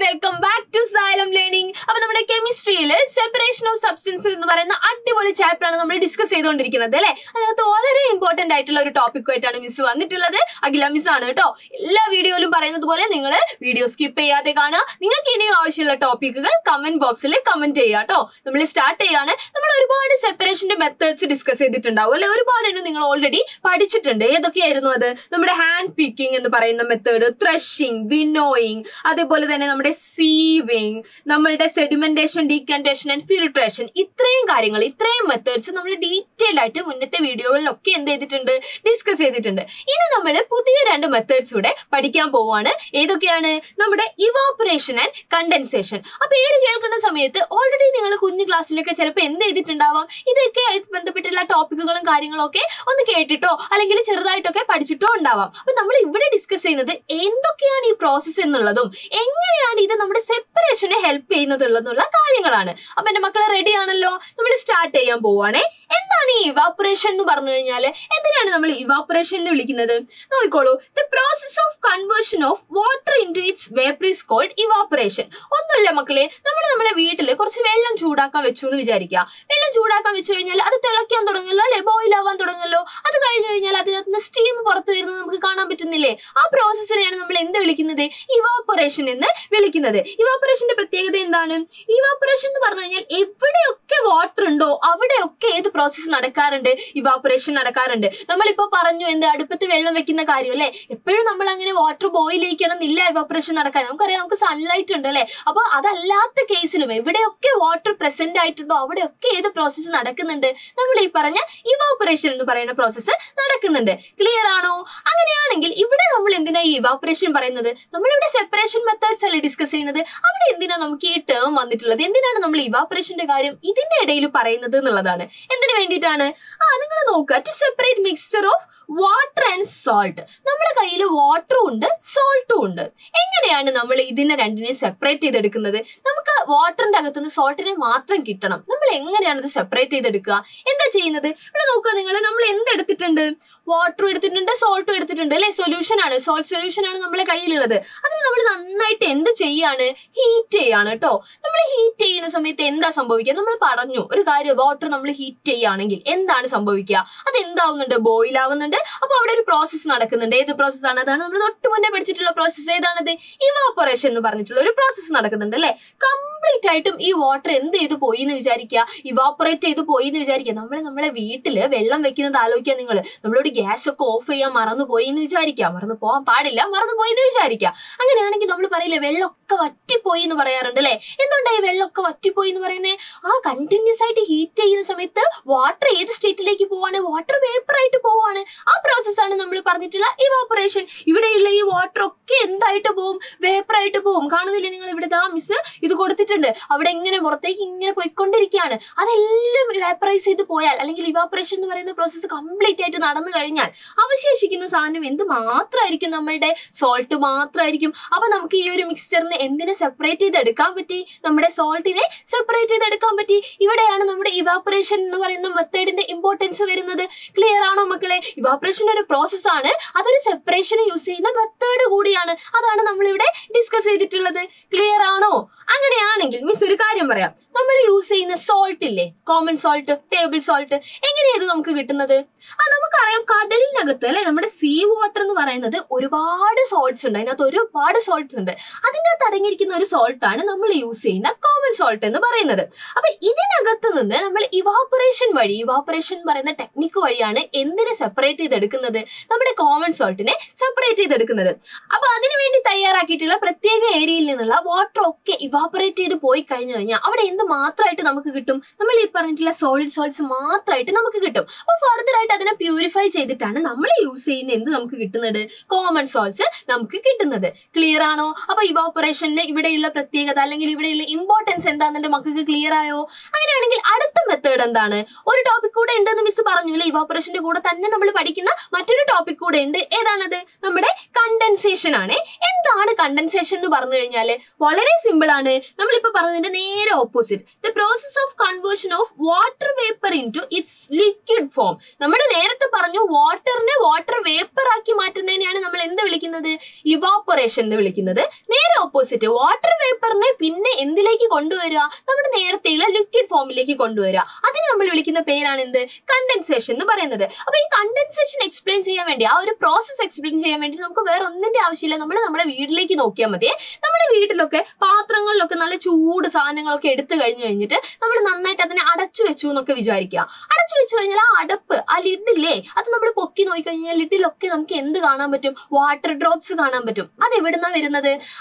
welcome back to Xylem learning. അപ്പോൾ നമ്മുടെ കെമിസ്ട്രിയിൽ separation of substance എന്ന് പറയുന്ന അടിപൊളി ചാപ്റ്റർ ആണ് നമ്മൾ ഡിസ്കസ് ചെയ്തുകൊണ്ടിരിക്കുന്നത് അല്ലേ. അതിനകത്ത് വളരെ ഇമ്പോർട്ടന്റ് ആയിട്ടുള്ള ഒരു ടോപ്പിക്കുമായിട്ടാണ് മിസ് വന്നിട്ടുള്ളത്. അഖില മിസ് ആണ് കേട്ടോ. എല്ലാ വീഡിയോയിലും പറയുന്നത് പോലെ നിങ്ങൾ വീഡിയോ സ്കിപ്പ് ചെയ്യാതെ കാണുക. നിങ്ങൾക്ക് ഇനിയും ആവശ്യമുള്ള ടോപ്പിക്കുകൾ കമന്റ് ബോക്സിൽ കമന്റ് ചെയ്യുക കേട്ടോ. നമ്മൾ സ്റ്റാർട്ട് ചെയ്യാണ്. നമ്മൾ ഒരുപാട് സെപ്പറേഷന്റെ മെത്തേഡ്സ് ഡിസ്കസ് ചെയ്തിട്ടുണ്ടാവും അല്ലെ. ഒരുപാട് നിങ്ങൾ ഓൾറെഡി പഠിച്ചിട്ടുണ്ട്. ഏതൊക്കെയായിരുന്നു അത്? നമ്മുടെ ഹാൻഡ് പിക്കിംഗ് എന്ന് പറയുന്ന മെത്തേഡ്, ത്രഷിംഗ്, വിനോയിങ്, അതേപോലെ തന്നെ നമ്മുടെ സീവിങ്, നമ്മളുടെ സെഡിമെന്റേഷൻ, ഡീകന്റേഷൻ ആൻഡ് ഫിൽട്രേഷൻ, ഇത്രയും കാര്യങ്ങൾ, ഇത്രയും മെത്തേഡ്സ് നമ്മൾ ഡീറ്റെയിൽ ആയിട്ട് മുന്നത്തെ വീഡിയോകളിലൊക്കെ എന്ത് ചെയ്തിട്ടുണ്ട്, ഡിസ്കസ് ചെയ്തിട്ടുണ്ട്. ഇനി നമ്മൾ പുതിയ രണ്ട് മെത്തേഡ്സ് കൂടെ പഠിക്കാൻ പോവാണ്. ഏതൊക്കെയാണ്? നമ്മുടെ ഇവാപറേഷൻ ആൻഡ് കണ്ടൻസേഷൻ. അപ്പൊ പേര് കേൾക്കുന്ന സമയത്ത് ഓൾറെഡി നിങ്ങൾ കുഞ്ഞു ക്ലാസ്സിലൊക്കെ ചിലപ്പോൾ എന്ത് ചെയ്തിട്ടുണ്ടാവാം, ഇതൊക്കെ ബന്ധപ്പെട്ടുള്ള ടോപ്പിക്കുകളും കാര്യങ്ങളും ഒക്കെ ഒന്ന് കേട്ടിട്ടോ അല്ലെങ്കിൽ ചെറുതായിട്ടൊക്കെ പഠിച്ചിട്ടോ ഉണ്ടാവാം. അപ്പൊ നമ്മൾ ഇവിടെ ഡിസ്കസ് ചെയ്യുന്നത് എന്തൊക്കെയാണ് ഈ പ്രോസസ്സ് എന്നുള്ളതും എങ്ങനെയാണ് ഇത് നമ്മുടെ സെപ്പറേഷനെ ഹെൽപ്പ് ചെയ്യുന്നത് എന്നുള്ള കാര്യങ്ങളാണ്. അപ്പൊ എന്റെ മക്കളെ റെഡി ആണല്ലോ? നമ്മൾ സ്റ്റാർട്ട് ചെയ്യാൻ പോവാണേ. എന്താണ് ഈ ഇവാപറേഷൻ എന്ന് പറഞ്ഞു കഴിഞ്ഞാല്? എന്തിനാണ് നമ്മൾ ഇവാപറേഷൻ എന്ന് വിളിക്കുന്നത്? നോക്കിക്കോളൂ. The process of conversion of water into its vapour is called evaporation. ഒന്നുമില്ല മക്കളെ, നമ്മളെ വീട്ടില് കുറച്ച് വെള്ളം ചൂടാക്കാൻ വെച്ചു എന്ന് വിചാരിക്കുക. വെള്ളം ചൂടാക്കാൻ വെച്ചു കഴിഞ്ഞാൽ അത് തിളയ്ക്കാൻ തുടങ്ങല്ലോ അല്ലെ, ബോയിൽ ആവാൻ തുടങ്ങല്ലോ. അത് കഴിഞ്ഞു കഴിഞ്ഞാൽ അതിനകത്ത് നിന്ന് സ്റ്റീം പുറത്തു വരുന്നത് നമുക്ക് കാണാൻ പറ്റുന്നില്ലേ? ആ പ്രോസസ്സിനെയാണ് നമ്മൾ എന്ത് വിളിക്കുന്നത്? ഇവാപറേഷൻ എന്ന് വിളിക്കുന്നത്. ഇവാപറേഷന്റെ പ്രത്യേകത എന്താണ്? ഇവാപറേഷൻ എന്ന് പറഞ്ഞു കഴിഞ്ഞാൽ എവിടെയൊക്കെ വാട്ടർ ഉണ്ടോ അവിടെയൊക്കെ ഏത് പ്രോസസ്സ് നടക്കാറുണ്ട്? ഇവാപറേഷൻ നടക്കാറുണ്ട്. നമ്മളിപ്പോ പറഞ്ഞു എന്ത്, അടുപ്പത്ത് വെള്ളം വെക്കുന്ന കാര്യം അല്ലെ. എപ്പോഴും നമ്മൾ അങ്ങനെ വാട്ടർ ബോയിൽ ചെയ്യിക്കണം എന്നില്ല ഇവാപറേഷൻ നടക്കാൻ. നമുക്കറിയാം, നമുക്ക് സൺലൈറ്റ് ഉണ്ട് അല്ലെ. അപ്പൊ അതല്ലാത്ത കേസിലും എവിടെയൊക്കെ വാട്ടർ പ്രസന്റ് ആയിട്ടുണ്ടോ അവിടെയൊക്കെ ഏത് പ്രോസസ്സ് നടക്കുന്നുണ്ട്? നമ്മൾ ഈ പറഞ്ഞ ഇവാപറേഷൻ എന്ന് പറയുന്ന പ്രോസസ്സ് നടക്കുന്നുണ്ട്. ക്ലിയർ ആണോ? അങ്ങനെയാണെങ്കിൽ ഇവിടെ നമ്മൾ എന്തിനാ ഈ ഇവാപറേഷൻ പറയുന്നത്? നമ്മളിവിടെ സെപ്പറേഷൻ മെത്തേഡ്സ് അല്ലേ ഡിസ്കസ് ചെയ്യുന്നത്. അവിടെ എന്തിനാ നമുക്ക് ഈ ടേം വന്നിട്ടുള്ളത്? എന്തിനാണ് നമ്മൾ ഇവാപറേഷന്റെ കാര്യം ഇതിന്റെ ഇടയിൽ പറയുന്നത് എന്നുള്ളതാണ്. എന്തിനു വേണ്ടിയിട്ടാണ്? നിങ്ങൾ നോക്കുക. To separate mixture of water and salt. നമ്മുടെ കയ്യിൽ വാട്ടറും ഉണ്ട് സോൾട്ടും ഉണ്ട്. എങ്ങനെയാണ് നമ്മൾ ഇതിനെ രണ്ടിനെയും സെപ്പറേറ്റ് ചെയ്തെടുക്കുന്നത്? നമുക്ക് വാട്ടറിന്റെ അകത്തുനിന്ന് സോൾട്ടിനെ മാത്രം കിട്ടണം. നമ്മൾ എങ്ങനെയാണ് ഇത് സെപ്പറേറ്റ് ചെയ്തെടുക്കുക? എന്താ ചെയ്യുന്നത്? ഇവിടെ നോക്കുക നിങ്ങൾ. നമ്മൾ എന്തെടുത്തിട്ടുണ്ട്? വാട്ടറും എടുത്തിട്ടുണ്ട്, സോൾട്ടും എടുത്തിട്ടുണ്ട് അല്ലെ. സൊല്യൂഷൻ ആണ്, സോൾട്ട് സൊല്യൂഷൻ ആണ് നമ്മളെ കയ്യിലുള്ളത്. അതിന് നമ്മൾ നന്നായിട്ട് എന്ത് ചെയ്യാണ്? ഹീറ്റ് ചെയ്യാണ് കേട്ടോ. നമ്മൾ ഹീറ്റ് ചെയ്യുന്ന സമയത്ത് എന്താ സംഭവിക്കുക? നമ്മൾ പറഞ്ഞു ഒരു കാര്യം, വാട്ടർ നമ്മൾ ഹീറ്റ് ചെയ്യുകയാണെങ്കിൽ എന്താണ് സംഭവിക്കുക? അത് എന്താവുന്നുണ്ട്? ബോയിൽ ആവുന്നുണ്ട്. അപ്പൊ അവിടെ ഒരു പ്രോസസ്സ് നടക്കുന്നുണ്ട്. ഏത് പ്രോസസ്സാണ്? അതാണ് നമ്മൾ തൊട്ട് മുന്നേ പഠിച്ചിട്ടുള്ള പ്രോസസ്സ്. ഏതാണത്? ഇവാപറേഷൻ എന്ന് പറഞ്ഞിട്ടുള്ള ഒരു പ്രോസസ്സ് നടക്കുന്നുണ്ട് അല്ലെ. കംപ്ലീറ്റ് ആയിട്ടും ഈ വാട്ടർ എന്ത് ചെയ്ത് പോയി എന്ന് വിചാരിക്കുക, ഇവാപറേറ്റ് ചെയ്ത് പോയി എന്ന് വിചാരിക്കുക. നമ്മളെ വീട്ടില് വെള്ളം വെക്കുന്നത് ആലോചിക്കുക നിങ്ങൾ. നമ്മളോട് ഗ്യാസ് ഒക്കെ ഓഫ് ചെയ്യാൻ മറന്നുപോയി എന്ന് വിചാരിക്കുക. മറന്നു പോകാൻ പാടില്ല, മറന്നുപോയി എന്ന് വിചാരിക്കുക. അങ്ങനെയാണെങ്കിൽ നമ്മൾ പറയില്ലേ, വെള്ളമൊക്കെ വറ്റിപ്പോയി എന്ന് പറയാറുണ്ട് അല്ലെ. എന്തുകൊണ്ടായി വെള്ളമൊക്കെ വറ്റിപ്പോയി എന്ന് പറയുന്നത്? കണ്ടിന്യൂസ് ആയിട്ട് ഹീറ്റ് ചെയ്യുന്ന സമയത്ത് വാട്ടർ ഏത് സ്റ്റേറ്റിലേക്ക് പോവാണ്? വാട്ടർ വേപ്പർ ആയിട്ട് പോവാണ്. ആ പ്രോസസ്സാണ് നമ്മൾ പറഞ്ഞിട്ടുള്ള ഇവാപറേഷൻ. ഇവിടെയുള്ള ഈ വാട്ടർ ഒക്കെ എന്തായിട്ട് പോവും? വേപ്പർ ആയിട്ട് പോവും. കാണുന്നില്ലേ നിങ്ങൾ? ഇവിടെ മിസ് ഇത് കൊടുത്തിട്ടുണ്ട്. അവിടെ ഇങ്ങനെ പുറത്തേക്ക് ഇങ്ങനെ പോയിക്കൊണ്ടിരിക്കുകയാണ്. അതെല്ലാം വേപ്പറൈസ് ചെയ്ത് പോയാൽ, അല്ലെങ്കിൽ ഇവാപറേഷൻ എന്ന് പറയുന്ന പ്രോസസ്സ് കംപ്ലീറ്റ് ആയിട്ട് നടന്നു കഴിഞ്ഞാൽ അവശേഷിക്കുന്ന സാധനം എന്ത് മാത്രമായിരിക്കും? നമ്മളുടെ സോൾട്ട് മാത്രമായിരിക്കും. അപ്പൊ നമുക്ക് ഈ ഒരു മിക്സ്ചറിനെ എന്തിനെ സെപ്പറേറ്റ് ചെയ്തെടുക്കാൻ പറ്റി? നമ്മുടെ സോൾട്ടിനെ സെപ്പറേറ്റ് ചെയ്തെടുക്കാൻ പറ്റി. ഇവിടെയാണ് നമ്മുടെ ഇവാപറേഷൻ എന്ന് പറയുന്ന മെത്തേഡിന്റെ ഇമ്പോർട്ടൻസ് വരുന്നത്. ക്ലിയർ ആണോ മക്കളെ? ഇവാപറേഷൻ ഒരു പ്രോസസ് ആണ്. അതൊരു സെപ്പറേഷന് യൂസ് ചെയ്യുന്ന മെത്തേഡ് കൂടിയാണ്. അതാണ് നമ്മൾ ഇവിടെ ഡിസ്കസ് ചെയ്തിട്ടുള്ളത്. ക്ലിയർ ആണോ? അങ്ങനെയാണെങ്കിൽ മിസ് ഒരു കാര്യം പറയാം. നമ്മൾ യൂസ് ചെയ്യുന്ന സോൾട്ട് ഇല്ലേ, കോമൺ സോൾട്ട്, ടേബിൾ സോൾട്ട്, എങ്ങനെയത് നമുക്ക് കിട്ടുന്നത്? നമുക്കറിയാം, കടലിനകത്ത് അല്ലെ, നമ്മുടെ സീ വാട്ടർ എന്ന് പറയുന്നത് ഒരുപാട് സോൾട്ട്സ് ഉണ്ട്. അതിനകത്ത് ഒരുപാട് സോൾട്ട്സ് ഉണ്ട്. അതിൻ്റെ അകത്ത് അടങ്ങിയിരിക്കുന്ന ഒരു സോൾട്ടാണ് നമ്മൾ യൂസ് ചെയ്യുന്ന കോമൺ സോൾട്ട് എന്ന് പറയുന്നത്. അപ്പൊ ഇതിനകത്ത് നിന്ന് നമ്മൾ ഇവാപറേഷൻ വഴി, ഇവാപറേഷൻ എന്ന് പറയുന്ന ടെക്നിക്ക് വഴിയാണ് എന്തിനെ സെപ്പറേറ്റ് ചെയ്തെടുക്കുന്നത്? നമ്മുടെ കോമൺ സോൾട്ടിനെ സെപ്പറേറ്റ് ചെയ്തെടുക്കുന്നത്. അപ്പൊ അതിനുവേണ്ടി തയ്യാറാക്കിയിട്ടുള്ള പ്രത്യേക ഏരിയയിൽ നിന്നുള്ള വാട്ടർ ഒക്കെ ഇവാപറേറ്റ് ചെയ്ത് പോയി കഴിഞ്ഞു കഴിഞ്ഞാൽ അവിടെ എന്ത് മാത്രമായിട്ട് നമുക്ക് കിട്ടും? നമ്മൾ ഈ പറഞ്ഞിട്ടുള്ള സോളിഡ് സോൾട്ട്സ് മാത്രമായിട്ട് നമുക്ക് കിട്ടും. അപ്പൊ ഫർദർ ആയിട്ട് അതിനെ പ്യൂരിഫൈ ചെയ്തിട്ടാണ് നമ്മൾ യൂസ് ചെയ്യുന്ന എന്ത് നമുക്ക് കിട്ടുന്നത്? കോമൺ സോൾട്ട്സ് നമുക്ക് കിട്ടുന്നത്. ക്ലിയർ ആണോ? അപ്പൊ ഇവാപറേഷന്റെ ഇവിടെയുള്ള പ്രത്യേകത അല്ലെങ്കിൽ ഇവിടെയുള്ള ഇമ്പോർട്ടൻസ് എന്താണെന്ന് മക്കൾക്ക് ക്ലിയർ ആയോ? അങ്ങനെയാണെങ്കിൽ അടുത്ത മെത്തേഡ് എന്താണ്? ഒരു ടോപ്പിക് കൂടെ ഉണ്ടെന്ന് മിസ് പറഞ്ഞു അല്ലെ. ഇവാപറേഷന്റെ കൂടെ തന്നെ നമ്മൾ പഠിക്കുന്ന മറ്റൊരു ടോപ്പിക് കൂടെ ഉണ്ട്. ഏതാണത്? നമ്മുടെ കണ്ടൻസേഷൻ ആണ്. എന്താണ് കണ്ടൻസേഷൻ എന്ന് പറഞ്ഞു കഴിഞ്ഞാല് വളരെ സിമ്പിൾ ആണ്. നമ്മളിപ്പോ പറഞ്ഞതിന്റെ നേരെ opposite. The process of conversion of water vapor into its liquid form. നമ്മൾ നേരത്തെ പറഞ്ഞു വാട്ടറിനെ വാട്ടർ വേപ്പർ ആക്കി മാറ്റുന്നതിനെയാണ് നമ്മൾ എന്ത് വിളിക്കുന്നത്? ഇവാപറേഷൻ എന്ന് വിളിക്കുന്നത്. നേരെ ഓപ്പോസിറ്റ്. വാട്ടർ വേപ്പറിനെ പിന്നെ എന്തിലേക്ക് കൊണ്ടുവരിക? നമ്മുടെ നേരത്തെയുള്ള ലിക്വിഡ് ഫോമിലേക്ക് കൊണ്ടുവരിക. അതിന് നമ്മൾ വിളിക്കുന്ന പേരാണ് എന്ത്? കണ്ടൻസേഷൻ എന്ന് പറയുന്നത്. അപ്പൊ ഈ കണ്ടൻസേഷൻ എക്സ്പ്ലെയിൻ ചെയ്യാൻ വേണ്ടി, ആ ഒരു പ്രോസസ് എക്സ്പ്ലെയിൻ ചെയ്യാൻ വേണ്ടി നമുക്ക് വേറെ ഒന്നിന്റെ ആവശ്യമില്ല. നമ്മൾ നമ്മുടെ വീട്ടിലേക്ക് നോക്കിയാൽ മതി. നമ്മുടെ വീട്ടിലൊക്കെ പാത്രങ്ങളിലൊക്കെ നല്ല ചൂട് സാധനങ്ങളൊക്കെ എടുത്തു കഴിഞ്ഞിട്ട് നമ്മൾ നന്നായിട്ട് അതിനെ അടച്ചു വെച്ചു എന്നൊക്കെ വിചാരിക്കുക. അടച്ചു വെച്ചു കഴിഞ്ഞാൽ ആ അടപ്പ്, ആ ലിഡില്ലേ, അത് നമ്മൾ പൊക്കി നോക്കിക്കഴിഞ്ഞാൽ ലിഡിലൊക്കെ നമുക്ക് എന്ത് കാണാൻ പറ്റും? വാട്ടർ ഡ്രോപ്സ് കാണാൻ പറ്റും. അത് എവിടുന്നാ വരുന്നത്?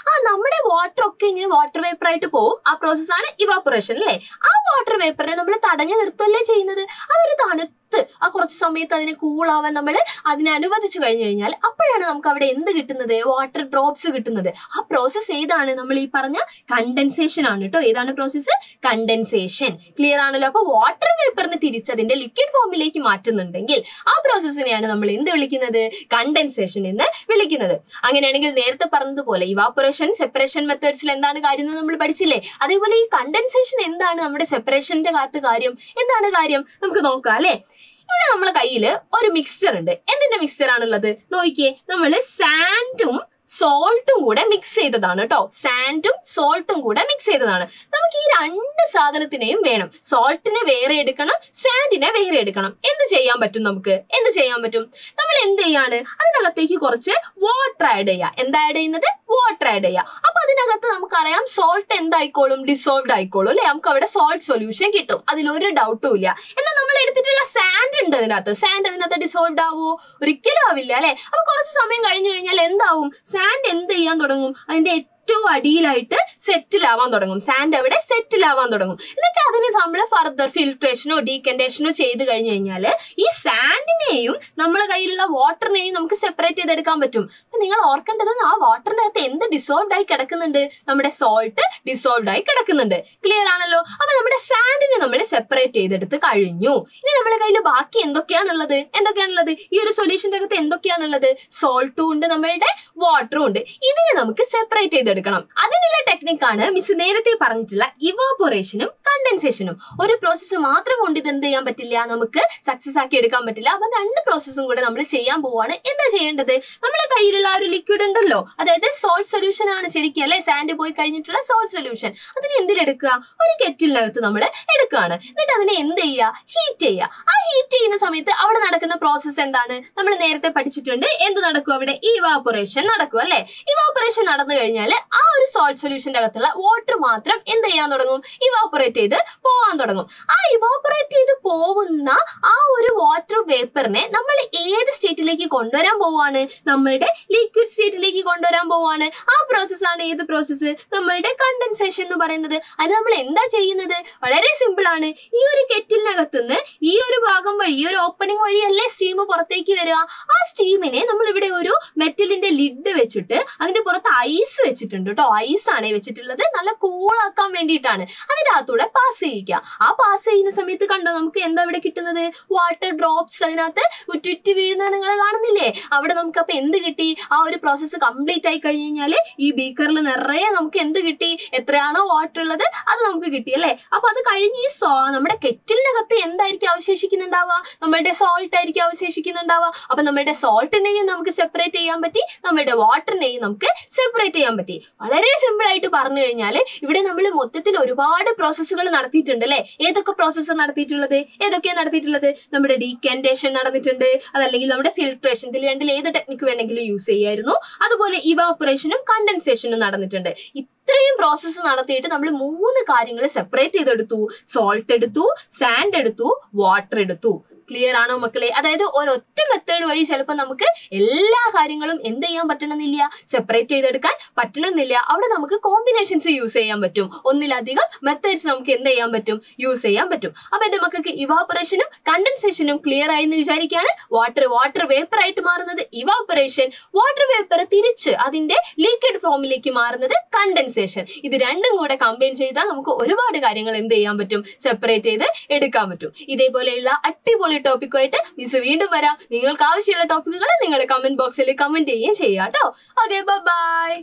നമ്മുടെ വാട്ടർ ഒക്കെ ഇങ്ങനെ വാട്ടർ വേപ്പർ ആയിട്ട് പോകും. ആ പ്രോസസ്സാണ് ഇവാപറേഷൻ അല്ലേ? ആ വാട്ടർ വേപ്പറിനെ നമ്മൾ തടഞ്ഞു നിർത്തല്ലേ ചെയ്യുന്നത്. അതൊരു തണുത്ത് ആ കുറച്ച് സമയത്ത് അതിനെ കൂളാവാൻ നമ്മൾ അതിനെ അനുവദിച്ചു കഴിഞ്ഞു കഴിഞ്ഞാൽ അപ്പോഴാണ് നമുക്ക് അവിടെ എന്ത് കിട്ടുന്നത്? വാട്ടർ ഡ്രോപ്സ് കിട്ടുന്നത്. ആ പ്രോസസ് ഏതാണ്? നമ്മൾ ഈ പറഞ്ഞ കണ്ടൻസേഷൻ ആണ് കേട്ടോ. ഏതാണ് പ്രോസസ്? കണ്ടൻസേഷൻ. ക്ലിയർ ആണല്ലോ? അപ്പൊ വാട്ടർ വേപ്പറിനെ തിരിച്ചതിന്റെ ലിക്വിഡ് ഫോമിലേക്ക് മാറ്റുന്നുണ്ടെങ്കിൽ ആ പ്രോസസ്സിനെയാണ് നമ്മൾ എന്ത് വിളിക്കുന്നത്? കണ്ടൻസേഷൻ എന്ന് വിളിക്കുന്നത്. അങ്ങനെയാണെങ്കിൽ നേരത്തെ പറഞ്ഞതുപോലെ ഇവാപറേഷൻ, സെപ്പറേഷൻ മെത്തേഡ്സിൽ എന്താണ് കാര്യം എന്ന് നമ്മൾ പഠിച്ചില്ലേ? അതേപോലെ ഈ കണ്ടൻസേഷൻ എന്താണ്? നമ്മുടെ സെപ്പറേഷന്റെ കാലത്ത് കാര്യം എന്താണ്? കാര്യം നമുക്ക് നോക്കാം അല്ലെ? ഇവിടെ നമ്മളെ കയ്യില് ഒരു മിക്സ്ചർ ഉണ്ട്. എന്തിന്റെ മിക്സ്ചർ ആണുള്ളത്? നോക്കിയേ, നമ്മള് സാൻഡും സോൾട്ടും കൂടെ മിക്സ് ചെയ്തതാണ് കേട്ടോ. സാൻഡും സോൾട്ടും കൂടെ മിക്സ് ചെയ്തതാണ്. നമുക്ക് ഈ രണ്ട് സാധനത്തിനെയും വേണം. സോൾട്ടിനെ വേറെ എടുക്കണം, സാൻഡിനെ വേറെ എടുക്കണം. എന്ത് ചെയ്യാൻ പറ്റും? നമുക്ക് എന്ത് ചെയ്യാൻ പറ്റും? നമ്മൾ എന്ത് ചെയ്യാണ്? അതിനകത്തേക്ക് കുറച്ച് വാട്ടർ ആഡ് ചെയ്യുക. എന്താ ആഡ് ചെയ്യുന്നത്? വാട്ടർ ആഡ് ചെയ്യുക. അപ്പൊ അതിനകത്ത് നമുക്കറിയാം സോൾട്ട് എന്തായിക്കോളും? ഡിസോൾവ് ആയിക്കോളും അല്ലെ? നമുക്ക് അവിടെ സോൾട്ട് സൊല്യൂഷൻ കിട്ടും. അതിലൊരു ഡൗട്ടും ഇല്ല. എന്നാൽ നമ്മൾ എടുത്തിട്ടുള്ള സാൻഡ് ഉണ്ട് അതിനകത്ത്. സാൻഡ് അതിനകത്ത് ഡിസോൾവ് ആവുമോ? ഒരിക്കലും ആവില്ല അല്ലെ? അപ്പൊ കുറച്ച് സമയം കഴിഞ്ഞു കഴിഞ്ഞാൽ എന്താവും? സാൻഡ് എന്ത് ചെയ്യാൻ തുടങ്ങും? അതിന്റെ ഏറ്റവും അടിയിലായിട്ട് സെറ്റിൽ ആവാൻ തുടങ്ങും. സാൻഡ് അവിടെ സെറ്റിൽ ആവാൻ തുടങ്ങും. എന്നിട്ട് അതിന് നമ്മൾ ഫർദർ ഫിൽട്രേഷനോ ഡീകണ്ടേഷനോ ചെയ്ത് കഴിഞ്ഞു കഴിഞ്ഞാൽ ഈ സാൻഡിനെയും നമ്മളെ കയ്യിലുള്ള വാട്ടറിനെയും നമുക്ക് സെപ്പറേറ്റ് ചെയ്തെടുക്കാൻ പറ്റും. നിങ്ങൾ ഓർക്കേണ്ടത് ആ വാട്ടറിന്റെ അകത്ത് എന്ത് ഡിസോൾവ് ആയി കിടക്കുന്നുണ്ട്? നമ്മുടെ സോൾട്ട് ഡിസോൾവ് ആയി കിടക്കുന്നുണ്ട്. ക്ലിയർ ആണല്ലോ? അപ്പൊ നമ്മുടെ സാൻഡിനെ നമ്മൾ സെപ്പറേറ്റ് ചെയ്തെടുത്ത് കഴിഞ്ഞു. ഇനി നമ്മുടെ കയ്യിൽ ബാക്കി എന്തൊക്കെയാണുള്ളത്? ഈ ഒരു സൊല്യൂഷന്റെ അകത്ത് എന്തൊക്കെയാണുള്ളത്? സോൾട്ടും ഉണ്ട്, നമ്മളുടെ വാട്ടറും ഉണ്ട്. ഇതിനെ നമുക്ക് സെപ്പറേറ്റ് ചെയ്ത് എടുക്കണം. അതിനുള്ള ടെക്നിക്കാണ് മിസ് നേരത്തെ പറഞ്ഞിട്ടുള്ള ഇവാപൊറേഷനും കണ്ടൻസേഷനും. ഒരു പ്രോസസ്സ് മാത്രം കൊണ്ട് ഇത് എന്ത് ചെയ്യാൻ പറ്റില്ല? നമുക്ക് സക്സസ് ആക്കി എടുക്കാൻ പറ്റില്ല. അപ്പൊ രണ്ട് പ്രോസസ്സും കൂടെ നമ്മൾ ചെയ്യാൻ പോവാണ്. എന്താ ചെയ്യേണ്ടത്? നമ്മളെ കയ്യിലുള്ള ആ ഒരു ലിക്വിഡ് ഉണ്ടല്ലോ, അതായത് സോൾട്ട് സൊല്യൂഷൻ ആണ് ശരിക്കും അല്ലെ? സാൻഡ് പോയി കഴിഞ്ഞിട്ടുള്ള സോൾട്ട് സൊല്യൂഷൻ. അതിനെ എന്തിലെടുക്കുക? ഒരു കെറ്റിലിനകത്ത് നമ്മൾ എടുക്കുകയാണ്. എന്നിട്ട് അതിനെ എന്ത് ചെയ്യുക? ഹീറ്റ് ചെയ്യുക. ആ ഹീറ്റ് ചെയ്യുന്ന സമയത്ത് അവിടെ നടക്കുന്ന പ്രോസസ്സ് എന്താണ്? നമ്മൾ നേരത്തെ പഠിച്ചിട്ടുണ്ട്. എന്ത് നടക്കും അവിടെ? ഇവാപൊറേഷൻ നടക്കും അല്ലെ? ഇവാപൊറേഷൻ നടന്നു കഴിഞ്ഞാൽ ആ ഒരു സോൾട്ട് സൊല്യൂഷന്റെ അകത്തുള്ള വാട്ടർ മാത്രം എന്ത് ചെയ്യാൻ തുടങ്ങും? ഇവാപൊറേറ്റ് ചെയ്ത് പോവാൻ തുടങ്ങും. ആ ഇവാപൊറേറ്റ് ചെയ്ത് പോവുന്ന ആ ഒരു വാട്ടർ വേപ്പറിനെ നമ്മൾ ഏത് സ്റ്റേറ്റിലേക്ക് കൊണ്ടുവരാൻ പോവാണ്? നമ്മളുടെ ലിക്വിഡ് സ്റ്റേറ്റിലേക്ക് കൊണ്ടുവരാൻ പോവാണ്. ആ പ്രോസസ്സാണ് ഏത് പ്രോസസ്സ്? നമ്മളുടെ കണ്ടൻസേഷൻ എന്ന് പറയുന്നത്. അത് നമ്മൾ എന്താ ചെയ്യുന്നത്? വളരെ സിമ്പിൾ ആണ്. ഈ ഒരു കെറ്റിലിനകത്തുനിന്ന് ഈ ഒരു ഭാഗം വഴി, ഈ ഒരു ഓപ്പണിംഗ് വഴിയല്ലേ സ്റ്റീം പുറത്തേക്ക് വരിക. ആ സ്റ്റീമിനെ നമ്മൾ ഇവിടെ ഒരു മെറ്റലിന്റെ ലിഡ് വെച്ചിട്ട് അതിന്റെ പുറത്ത് ഐസ് വെച്ചിട്ടുണ്ട് കേട്ടോ. ഐസ് ആണ് വെച്ചിട്ടുള്ളത്, നല്ല കൂളാക്കാൻ വേണ്ടിയിട്ടാണ്. അതിന്റെ അകത്തൂടെ പാസ് ചെയ്യിക്കുക. ആ പാസ് ചെയ്യുന്ന സമയത്ത് കണ്ടോ നമുക്ക് എന്താ ഇവിടെ കിട്ടുന്നത്? വാട്ടർ ഡ്രോപ്സ് അതിനകത്ത് ഉറ്റുറ്റി വീഴുന്നത് നിങ്ങൾ കാണുന്നില്ലേ? അവിടെ നമുക്ക് അപ്പൊ എന്ത് കിട്ടി? ആ ഒരു പ്രോസസ്സ് കംപ്ലീറ്റ് ആയി കഴിഞ്ഞ് കഴിഞ്ഞാല് ഈ ബീക്കറിൽ നിറയെ നമുക്ക് എന്ത് കിട്ടി? എത്രയാണോ വാട്ടർ ഉള്ളത് അത് നമുക്ക് കിട്ടി അല്ലെ? അപ്പൊ അത് കഴിഞ്ഞ് ഈ നമ്മുടെ കെറ്റിലിനകത്ത് എന്തായിരിക്കും അവശേഷിക്കുന്നുണ്ടാവുക? നമ്മളുടെ സോൾട്ട് ആയിരിക്കും അവശേഷിക്കുന്നുണ്ടാവുക. അപ്പൊ നമ്മളുടെ സോൾട്ടിനെയും നമുക്ക് സെപ്പറേറ്റ് ചെയ്യാൻ പറ്റി, നമ്മളുടെ വാട്ടറിനെയും നമുക്ക് സെപ്പറേറ്റ് ചെയ്യാൻ പറ്റി. വളരെ സിമ്പിൾ ആയിട്ട് പറഞ്ഞു കഴിഞ്ഞാൽ ഇവിടെ നമ്മൾ മൊത്തത്തിൽ ഒരുപാട് പ്രോസസ്സുകൾ നടത്തിയിട്ടുണ്ട് അല്ലെ? ഏതൊക്കെ പ്രോസസ്സ് നടത്തിയിട്ടുള്ളത്? നമ്മുടെ ഡീകന്റേഷൻ നടന്നിട്ടുണ്ട്, അതല്ലെങ്കിൽ നമ്മുടെ ഫിൽട്രേഷൻ. ഇതിൽ രണ്ടിൽ ഏത് ടെക്നിക്ക് വേണമെങ്കിലും യൂസ് ചെയ്യായിരുന്നു. അതുപോലെ ഇവാപൊറേഷനും കണ്ടൻസേഷനും നടന്നിട്ടുണ്ട്. ഇത്രയും പ്രോസസ്സ് നടത്തിയിട്ട് നമ്മൾ 3 കാര്യങ്ങൾ സെപ്പറേറ്റ് ചെയ്തെടുത്തു. സോൾട്ട് എടുത്തു, സാൻഡ് എടുത്തു, വാട്ടർ എടുത്തു. ക്ലിയർ ആണോ മക്കളെ? അതായത് ഒരൊറ്റ മെത്തേഡ് വഴി ചിലപ്പോൾ നമുക്ക് എല്ലാ കാര്യങ്ങളും എന്ത് ചെയ്യാൻ പറ്റണമെന്നില്ല, സെപ്പറേറ്റ് ചെയ്തെടുക്കാൻ പറ്റണമെന്നില്ല. അവിടെ നമുക്ക് കോമ്പിനേഷൻസ് യൂസ് ചെയ്യാൻ പറ്റും. ഒന്നിലധികം മെത്തേഡ്സ് നമുക്ക് എന്ത് ചെയ്യാൻ പറ്റും? യൂസ് ചെയ്യാൻ പറ്റും. അപ്പൊ എന്റെ മക്കൾക്ക് ഇവാപൊറേഷനും കണ്ടൻസേഷനും ക്ലിയർ ആയെന്ന് വിചാരിക്കുകയാണ്. വാട്ടർ വേപ്പർ ആയിട്ട് മാറുന്നത് ഇവാപൊറേഷൻ, വാട്ടർ വേപ്പർ തിരിച്ച് അതിന്റെ ലിക്വിഡ് ഫോമിലേക്ക് മാറുന്നത് കണ്ടൻസേഷൻ. ഇത് രണ്ടും കൂടെ കമ്പൈൻ ചെയ്താൽ നമുക്ക് ഒരുപാട് കാര്യങ്ങൾ എന്ത് ചെയ്യാൻ പറ്റും? സെപ്പറേറ്റ് ചെയ്ത് എടുക്കാൻ പറ്റും. ഇതേപോലെയുള്ള അടിപൊളി ടോപ്പിക്കുമായിട്ട് മിസ് വീണ്ടും വരാം. നിങ്ങൾക്ക് ആവശ്യമുള്ള ടോപ്പിക്കുകൾ നിങ്ങൾ കമന്റ് ബോക്സിൽ കമന്റ് ചെയ്യുകയും ചെയ്യാം കേട്ടോ. Okay, by.